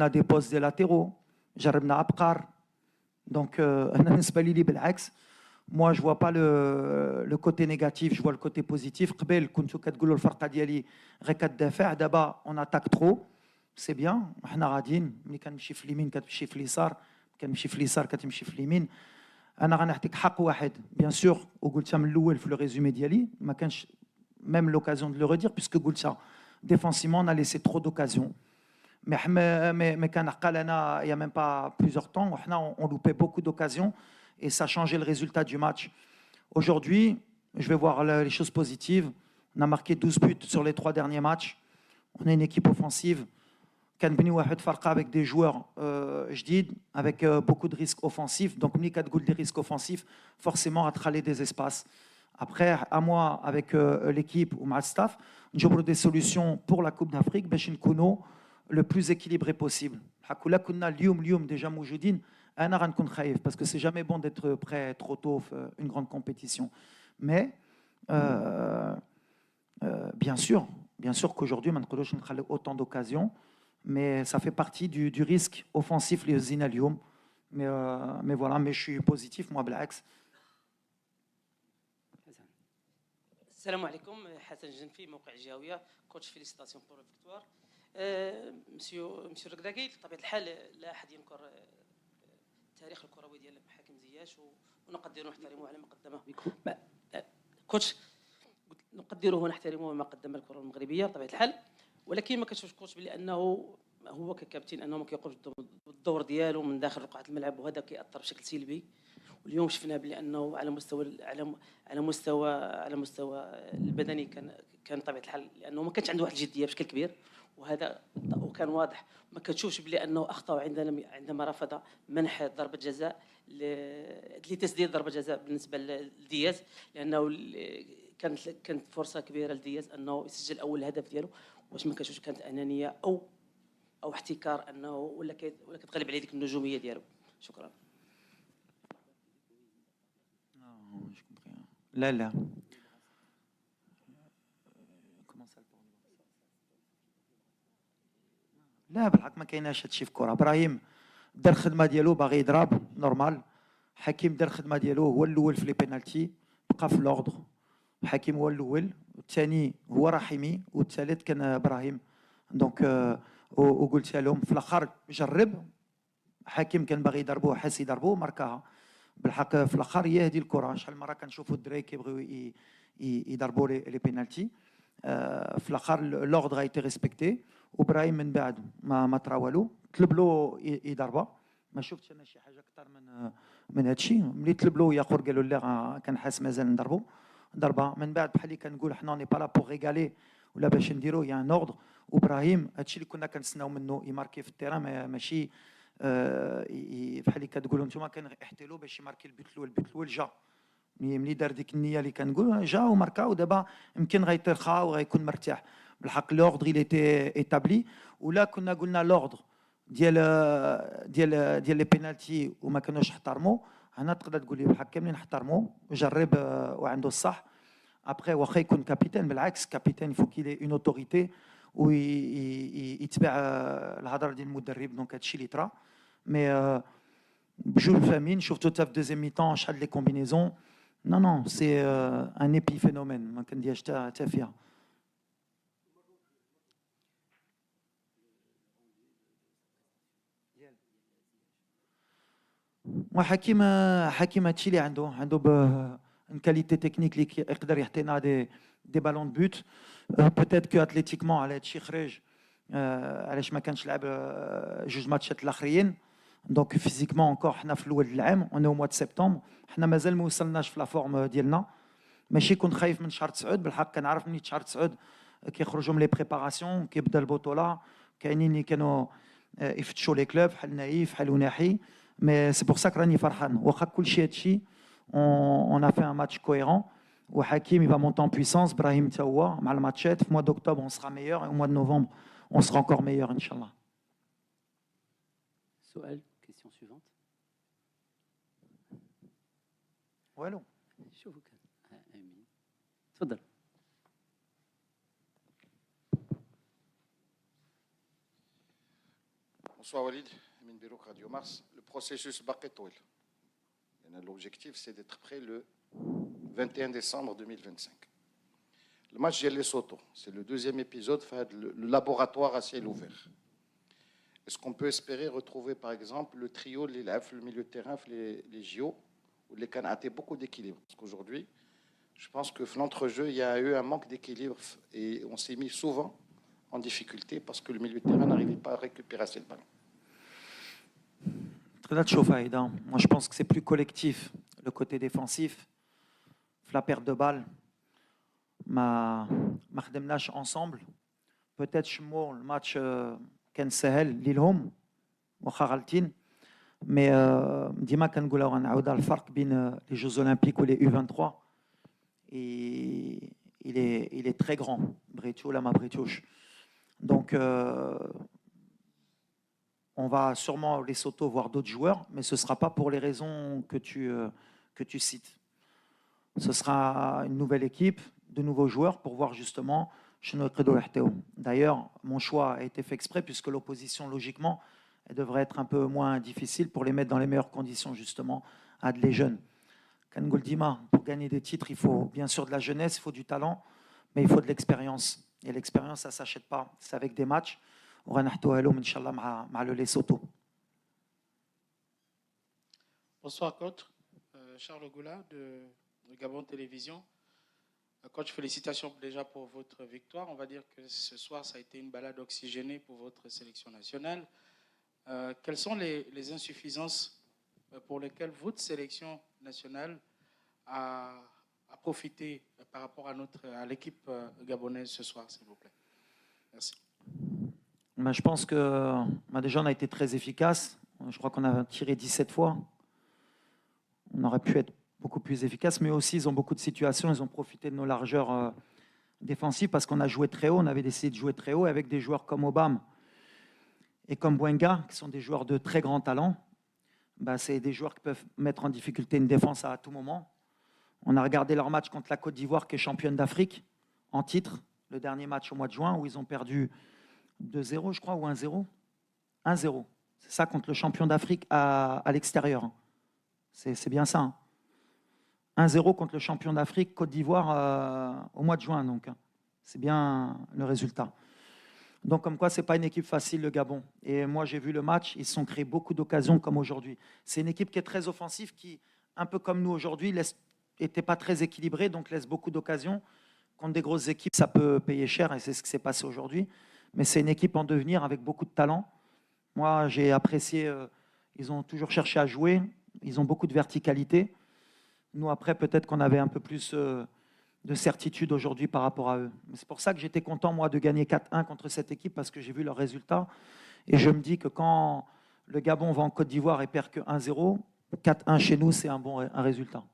On a des postes des latéraux, جربنا عبقر. Donc أنا بالنسبة لي بالعكس. Moi, je ne vois pas le côté négatif, je vois le côté positif. قبل كنتو كتقولوا الفرقة ديالي غير كتدافع، دابا on attaque trop. C'est bien. حنا غاديين ملي كنمشي في اليمين كتمشي في اليسار، كنمشي في اليسار كتمشي في اليمين. انا غنعطيك حق واحد بيان سور وقلتها من الاول في لو ريزومي ديالي، ما كانش même l'occasion de le redire puisque قلتها défensivement on a laissé trop d'occasions. Mais كان عقل انا il y a même pas plusieurs temps وحنا on loupait beaucoup d'occasions et ça changeait le résultat du match. Aujourd'hui, je vais voir les choses positives. On a marqué 12 buts sur les 3 derniers matchs. On a une équipe offensive. كنبنيو واحد فرقه avec des joueurs جديد avec beaucoup de risques offensifs. Donc ملي كتقول des risques offensifs, forcément غتخلي des espaces. Après, à moi avec l'équipe ou مع staff, نجبروا des solutions pour la Coupe d'Afrique باش نكونوا le plus équilibré possible. بحال كنا كنا اليوم déjà موجودين انا غنكون خايف parce que c'est jamais bon d'être prêt trop tôt une grande compétition. Mais bien sûr qu'aujourd'hui ما نقدروش نخليو autant d'occasions. Mais ça fait partie du risque offensif les Zinalium. Mais voilà, mais je suis positif, moi, بالعكس. السلام عليكم، حسن جنفي موقع الجاوية، كوتش فيليسيتاسيون بور فيكتوار. مسيو الركراكي، بطبيعة الحال لا أحد ينكر التاريخ الكروي ديال حكيم زياش ونقدره ونحترمه على ما قدمه. كوتش نقدره ونحترمه ما قدم الكرة المغربية بطبيعة الحال، ولكن ما كنشوفش كوتش بلي انه هو ككابتن انه ما كيقومش بالدور ديالو من داخل رقعه الملعب، وهذا كيأثر بشكل سلبي. واليوم شفنا بلي انه على مستوى البدني كان طبيعه الحال لانه ما كانش عنده واحد الجديه بشكل كبير، وكان واضح. ما كتشوفش بلي انه اخطا عندما رفض منح ضربه جزاء لتسديد ضربه جزاء بالنسبه لدياز، لانه كانت فرصه كبيره لدياز انه يسجل اول هدف ديالو. واش ما كتشوفش كانت انانيه او احتكار انه ولا كتغلب عليه ديك النجوميه ديالو؟ شكرا. لا لا بالحق ما كايناش هادشي في الكره. ابراهيم دار الخدمه ديالو باغي يضرب نورمال. حكيم دار الخدمه ديالو هو الاول في لي بينالتي، بقى في لوردر. حكيم هو الاول، الثاني هو رحيمي، والثالث كان ابراهيم. دونك وقلتها لهم في الاخر جرب. حكيم كان باغي يضربوه، حس يضربوه ماركاها. بالحق في الاخر هي هذه الكره. شحال مره كنشوفوا الدراري كيبغيو يضربوا لي بينالتي. في الاخر لوردر غايتي ريسبكتي، وابراهيم من بعد ما طرا والو. طلب له يضربها، ما شفتش انا شي حاجه اكثر من هذا الشيء. ملي طلب له ياخر قالوا لا كان حاس مازال نضربوا ضربه. من بعد بحال اللي كنقول حنا ني با لا بور ريغالي ولا باش نديرو يا ان اوردر. وابراهيم هادشي اللي كنا كنتسناو منه يماركي في التيران، ماشي بحال اللي كتقولوا نتوما كنحتلوا باش يماركي البيت الاول جا. ملي دار ديك النيه اللي كنقول جا وماركا، ودابا يمكن غيترخى وغيكون مرتاح. بالحق لوردر il était établi. ولا كنا قلنا لوردر ديال لي بينالتي وما كانوش احترموا، هنا تقدر تقول لي بالحق كاملين احترموا وجرب وعنده الصح. ابخي واخا يكون كابيتان، بالعكس كابيتان فو كيلي اون اوتوريتي ويتبع الهضره ديال المدرب. دونك هادشي اللي طرا. مي بجوج فاهمين. شفتو حتى في دوزيام ميطون شحال لي كومبينيزون. نو سي ان ايبي فينومين ما كنديرش حتى فيها. وحكيم هادشي اللي عنده ان كاليتي تكنيك اللي يقدر يعطينا دي بالون دو بوت. بوتيت كو اتليتيكمون على هادشي خرج علاش ما كانش لعب جوج ماتشات الاخرين. دونك فيزيكمون انكور حنا في الاول العام اون او موا دو سبتمبر، حنا مازال ما وصلناش في لا فورم ديالنا. ماشي كنت خايف من شهر 9، بالحق كنعرف من شهر 9 كيخرجوا من لي بريباراسيون كيبدا البطوله. كاينين اللي كانوا يفتشوا لي كلوب بحال نايف بحال وناحي. مي سي بور سا راني فرحان. واخا كلشي هادشي اون ا في ان ماتش كويرون. وحكيم يبا مونتون بويسونس، ابراهيم حتى هو مع الماتشات. في موا دوكتوبر اون سرا ميور، و موا دو نوفمبر اون سرا انكور ميور ان شاء الله. سؤال كيسيون سويفونت. والو شوفوا كان امين تفضل. Bonsoir Walid, Min Birouk, Radio Mars. Le processus Baketoil. L'objectif, c'est d'être prêt le 21 décembre 2025. Le match de Lesotho, c'est le deuxième épisode, le laboratoire à ciel ouvert. Est-ce qu'on peut espérer retrouver, par exemple, le trio, le milieu de terrain, les JO, où les Cannes a beaucoup d'équilibre? Parce qu'aujourd'hui, je pense que l'entrejeu, il y a eu un manque d'équilibre et on s'est mis souvent en difficulté parce que le milieu de terrain n'arrivait pas à récupérer assez le ballon. Moi, je pense que c'est plus collectif, le côté défensif, la perte de balle. Ma خدمناش ensemble. Peut-être le match كان سهل ليلهم واخا غالطين. Mais ديما كنقولوا غنعاودوا الفرق بين les Jeux Olympiques ou les U23. Et il est très grand, Bretio, Lama Bretiouche. Donc, on va sûrement les Lesotho voir d'autres joueurs, mais ce ne sera pas pour les raisons que tu cites. Ce sera une nouvelle équipe, de nouveaux joueurs pour voir justement D'ailleurs, mon choix a été fait exprès puisque l'opposition, logiquement, elle devrait être un peu moins difficile pour les mettre dans les meilleures conditions, justement, à les jeunes. Kangoldima, pour gagner des titres, il faut bien sûr de la jeunesse, il faut du talent, mais il faut de l'expérience. Et l'expérience, ça ne s'achète pas. C'est avec des matchs. On va le Lesotho. Bonsoir, coach. Charles Goula de Gabon Télévision. Coach, félicitations déjà pour votre victoire. On va dire que ce soir, ça a été une balade oxygénée pour votre sélection nationale. Quelles sont les insuffisances pour lesquelles votre sélection nationale a profité par rapport à l'équipe gabonaise ce soir, s'il vous plaît? Merci. Je pense que déjà, on a été très efficace. Je crois qu'on a tiré 17 fois. On aurait pu être beaucoup plus efficace, mais aussi, ils ont beaucoup de situations. Ils ont profité de nos largeurs défensives parce qu'on a joué très haut. On avait décidé de jouer très haut avec des joueurs comme Obama et comme Bouenga, qui sont des joueurs de très grand talent. C'est des joueurs qui peuvent mettre en difficulté une défense à tout moment. On a regardé leur match contre la Côte d'Ivoire, qui est championne d'Afrique, en titre, le dernier match au mois de juin, où ils ont perdu 2-0, je crois, ou 1-0. 1-0. C'est ça, contre le champion d'Afrique à l'extérieur. C'est bien ça. Hein. 1-0 contre le champion d'Afrique, Côte d'Ivoire, au mois de juin. Donc, c'est bien le résultat. Donc, comme quoi, ce n'est pas une équipe facile, le Gabon. Et moi, j'ai vu le match, ils se sont créés beaucoup d'occasions comme aujourd'hui. C'est une équipe qui est très offensive, qui, un peu comme nous aujourd'hui, n'était pas très équilibrée, donc laisse beaucoup d'occasions. Contre des grosses équipes, ça peut payer cher, et c'est ce qui s'est passé aujourd'hui. Mais c'est une équipe en devenir avec beaucoup de talent. Moi, j'ai apprécié, ils ont toujours cherché à jouer, ils ont beaucoup de verticalité. Nous, après, peut-être qu'on avait un peu plus de certitude aujourd'hui par rapport à eux. C'est pour ça que j'étais content, moi, de gagner 4-1 contre cette équipe, parce que j'ai vu leurs résultats. Et je me dis que quand le Gabon va en Côte d'Ivoire et perd que 1-0, 4-1 chez nous, c'est un résultat.